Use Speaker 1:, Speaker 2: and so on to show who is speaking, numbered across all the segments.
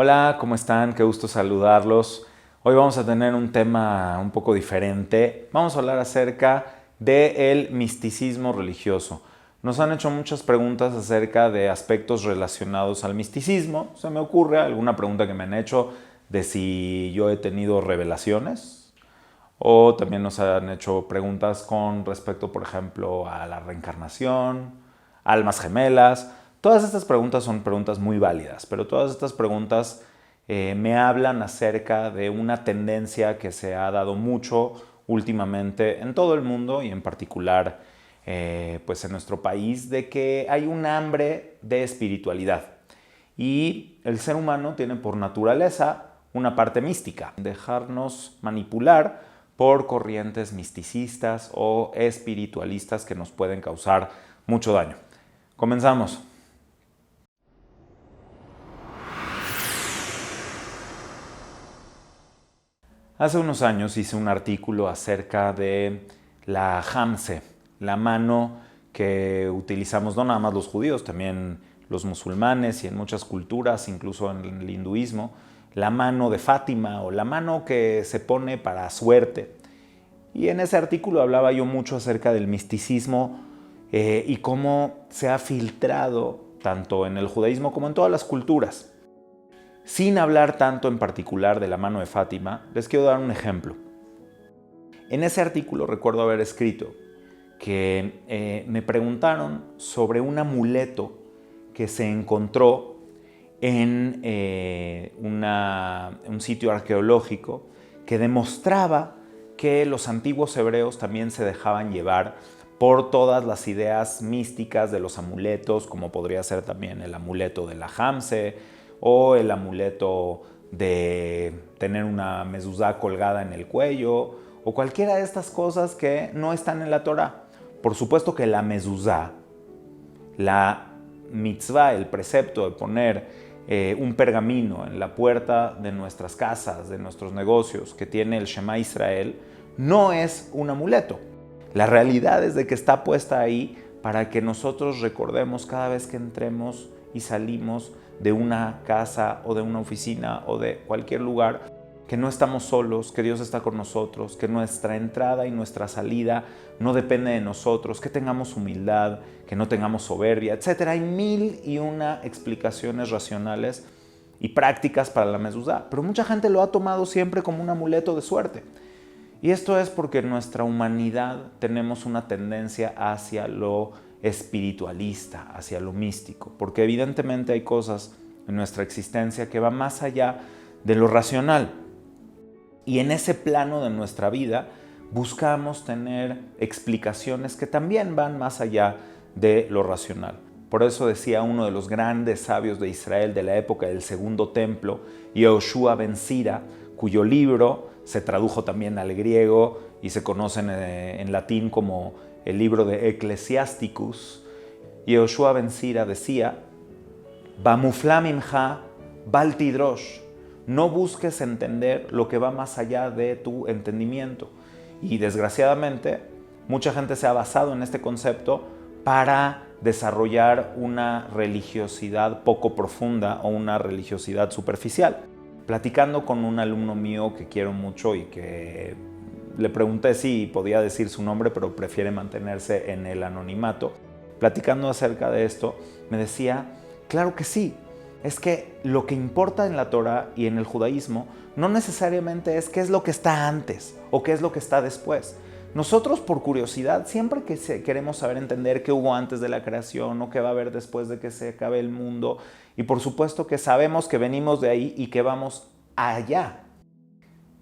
Speaker 1: Hola, ¿cómo están? Qué gusto saludarlos. Hoy vamos a tener un tema un poco diferente. Vamos a hablar acerca del misticismo religioso. Nos han hecho muchas preguntas acerca de aspectos relacionados al misticismo. Se me ocurre alguna pregunta que me han hecho de si yo he tenido revelaciones, o también nos han hecho preguntas con respecto, por ejemplo, a la reencarnación, almas gemelas. Todas estas preguntas son preguntas muy válidas, pero todas estas preguntas me hablan acerca de una tendencia que se ha dado mucho últimamente en todo el mundo y en particular pues en nuestro país, de que hay un hambre de espiritualidad. Y el ser humano tiene por naturaleza una parte mística, dejarnos manipular por corrientes misticistas o espiritualistas que nos pueden causar mucho daño. Comenzamos. Hace unos años hice un artículo acerca de la Hamse, la mano que utilizamos no nada más los judíos, también los musulmanes y en muchas culturas, incluso en el hinduismo, la mano de Fátima o la mano que se pone para suerte. Y en ese artículo hablaba yo mucho acerca del misticismo y cómo se ha filtrado tanto en el judaísmo como en todas las culturas. Sin hablar tanto en particular de la mano de Fátima, les quiero dar un ejemplo. En ese artículo recuerdo haber escrito que me preguntaron sobre un amuleto que se encontró en un sitio arqueológico que demostraba que los antiguos hebreos también se dejaban llevar por todas las ideas místicas de los amuletos, como podría ser también el amuleto de la Hamse o el amuleto de tener una mezuzá colgada en el cuello o cualquiera de estas cosas que no están en la Torá. Por supuesto que la mezuzá, la mitzvah, el precepto de poner un pergamino en la puerta de nuestras casas, de nuestros negocios, que tiene el Shema Israel, no es un amuleto. La realidad es de que está puesta ahí para que nosotros recordemos cada vez que entremos y salimos de una casa o de una oficina o de cualquier lugar, que no estamos solos, que Dios está con nosotros, que nuestra entrada y nuestra salida no depende de nosotros, que tengamos humildad, que no tengamos soberbia, etc. Hay mil y una explicaciones racionales y prácticas para la mezuzá, pero mucha gente lo ha tomado siempre como un amuleto de suerte. Y esto es porque en nuestra humanidad tenemos una tendencia hacia lo espiritualista, hacia lo místico, porque evidentemente hay cosas en nuestra existencia que van más allá de lo racional. Y en ese plano de nuestra vida buscamos tener explicaciones que también van más allá de lo racional. Por eso decía uno de los grandes sabios de Israel de la época del Segundo Templo, Yehoshua ben Sira, cuyo libro se tradujo también al griego y se conoce en latín como el libro de Ecclesiasticus. Yehoshua ben Sira decía: Bamufla mimcha bal tidrosh. No busques entender lo que va más allá de tu entendimiento. Y desgraciadamente, mucha gente se ha basado en este concepto para desarrollar una religiosidad poco profunda o una religiosidad superficial. Platicando con un alumno mío que quiero mucho y que le pregunté si podía decir su nombre, pero prefiere mantenerse en el anonimato, platicando acerca de esto, me decía: claro que sí. Es que lo que importa en la Torá y en el judaísmo no necesariamente es qué es lo que está antes o qué es lo que está después. Nosotros, por curiosidad, siempre que queremos saber entender qué hubo antes de la creación o qué va a haber después de que se acabe el mundo, y por supuesto que sabemos que venimos de ahí y que vamos allá,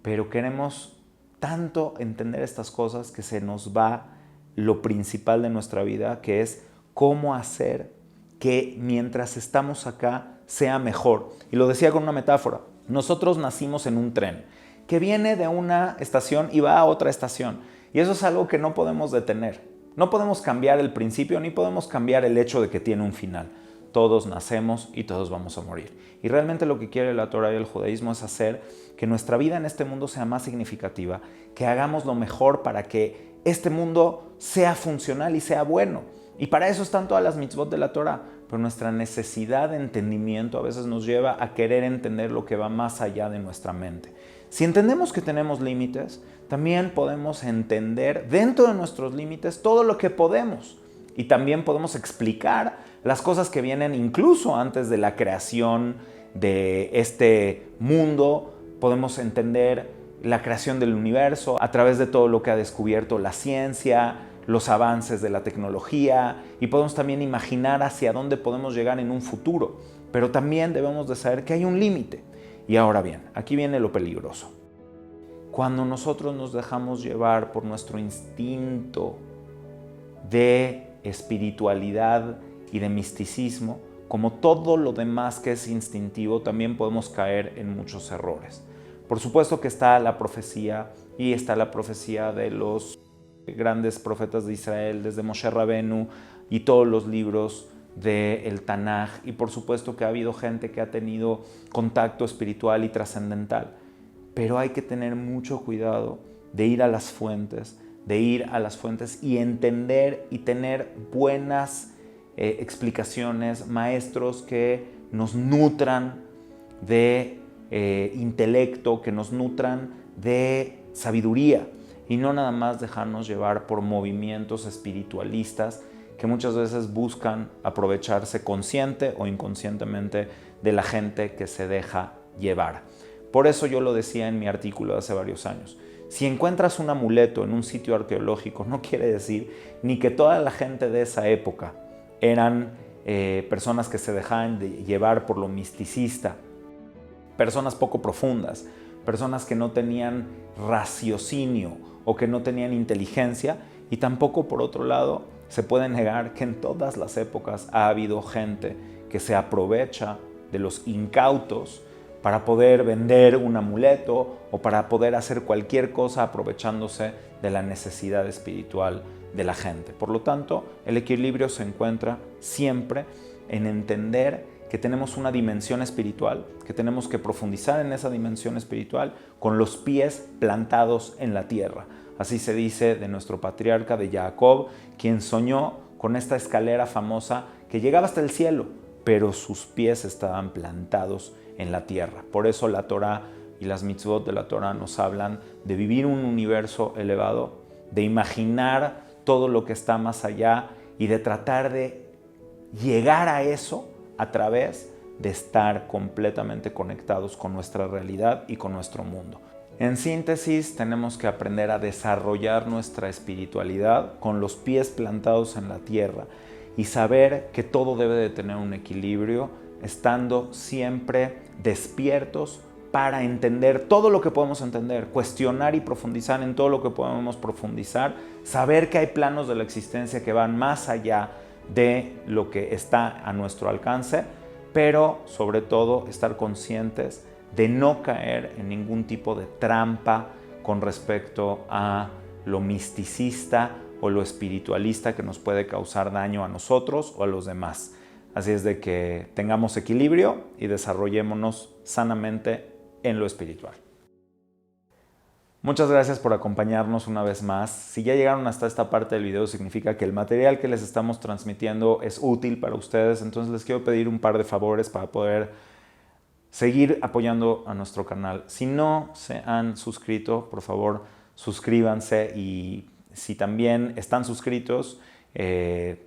Speaker 1: pero queremos tanto entender estas cosas que se nos va lo principal de nuestra vida, que es cómo hacer que mientras estamos acá sea mejor. Y lo decía con una metáfora: nosotros nacimos en un tren que viene de una estación y va a otra estación, y eso es algo que no podemos detener. No podemos cambiar el principio ni podemos cambiar el hecho de que tiene un final. Todos nacemos y todos vamos a morir. Y realmente lo que quiere la Torá y el judaísmo es hacer que nuestra vida en este mundo sea más significativa, que hagamos lo mejor para que este mundo sea funcional y sea bueno. Y para eso están todas las mitzvot de la Torá, pero nuestra necesidad de entendimiento a veces nos lleva a querer entender lo que va más allá de nuestra mente. Si entendemos que tenemos límites, también podemos entender dentro de nuestros límites todo lo que podemos. Y también podemos explicar las cosas que vienen incluso antes de la creación de este mundo. Podemos entender la creación del universo a través de todo lo que ha descubierto la ciencia, los avances de la tecnología, y podemos también imaginar hacia dónde podemos llegar en un futuro. Pero también debemos de saber que hay un límite. Y ahora bien, aquí viene lo peligroso. Cuando nosotros nos dejamos llevar por nuestro instinto de espiritualidad y de misticismo, como todo lo demás que es instintivo, también podemos caer en muchos errores. Por supuesto que está la profecía, y está la profecía de los grandes profetas de Israel, desde Moshe Rabenu y todos los libros del Tanaj, y por supuesto que ha habido gente que ha tenido contacto espiritual y trascendental, pero hay que tener mucho cuidado de ir a las fuentes, y entender y tener buenas explicaciones, maestros que nos nutran de intelecto, que nos nutran de sabiduría, y no nada más dejarnos llevar por movimientos espiritualistas que muchas veces buscan aprovecharse consciente o inconscientemente de la gente que se deja llevar. Por eso yo lo decía en mi artículo de hace varios años. Si encuentras un amuleto en un sitio arqueológico, no quiere decir ni que toda la gente de esa época eran personas que se dejaban de llevar por lo misticista, personas poco profundas, personas que no tenían raciocinio o que no tenían inteligencia, y tampoco, por otro lado, se puede negar que en todas las épocas ha habido gente que se aprovecha de los incautos para poder vender un amuleto o para poder hacer cualquier cosa aprovechándose de la necesidad espiritual de la gente. Por lo tanto, el equilibrio se encuentra siempre en entender que tenemos una dimensión espiritual, que tenemos que profundizar en esa dimensión espiritual con los pies plantados en la tierra. Así se dice de nuestro patriarca, de Jacob, quien soñó con esta escalera famosa que llegaba hasta el cielo, pero sus pies estaban plantados en la tierra. Por eso la Torá y las mitzvot de la Torá nos hablan de vivir un universo elevado, de imaginar todo lo que está más allá y de tratar de llegar a eso a través de estar completamente conectados con nuestra realidad y con nuestro mundo. En síntesis, tenemos que aprender a desarrollar nuestra espiritualidad con los pies plantados en la tierra y saber que todo debe de tener un equilibrio, estando siempre despiertos para entender todo lo que podemos entender, cuestionar y profundizar en todo lo que podemos profundizar, saber que hay planos de la existencia que van más allá de lo que está a nuestro alcance, pero sobre todo estar conscientes de no caer en ningún tipo de trampa con respecto a lo misticista o lo espiritualista que nos puede causar daño a nosotros o a los demás. Así es de que tengamos equilibrio y desarrollémonos sanamente en lo espiritual. Muchas gracias por acompañarnos una vez más. Si ya llegaron hasta esta parte del video, significa que el material que les estamos transmitiendo es útil para ustedes. Entonces les quiero pedir un par de favores para poder seguir apoyando a nuestro canal. Si no se han suscrito, por favor, suscríbanse, y si también están suscritos,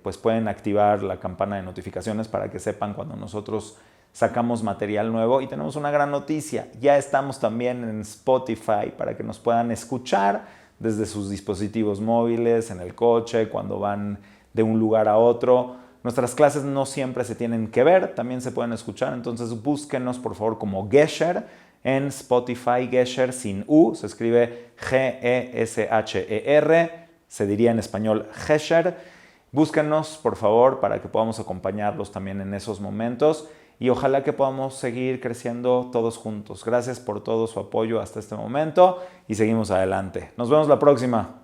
Speaker 1: pues pueden activar la campana de notificaciones para que sepan cuando nosotros sacamos material nuevo. Y tenemos una gran noticia, ya estamos también en Spotify para que nos puedan escuchar desde sus dispositivos móviles, en el coche, cuando van de un lugar a otro. Nuestras clases no siempre se tienen que ver, también se pueden escuchar, entonces búsquenos por favor como Gesher en Spotify. Gesher sin U, se escribe Gesher, se diría en español Gesher. Búsquenos por favor para que podamos acompañarlos también en esos momentos, y ojalá que podamos seguir creciendo todos juntos. Gracias por todo su apoyo hasta este momento y seguimos adelante. Nos vemos la próxima.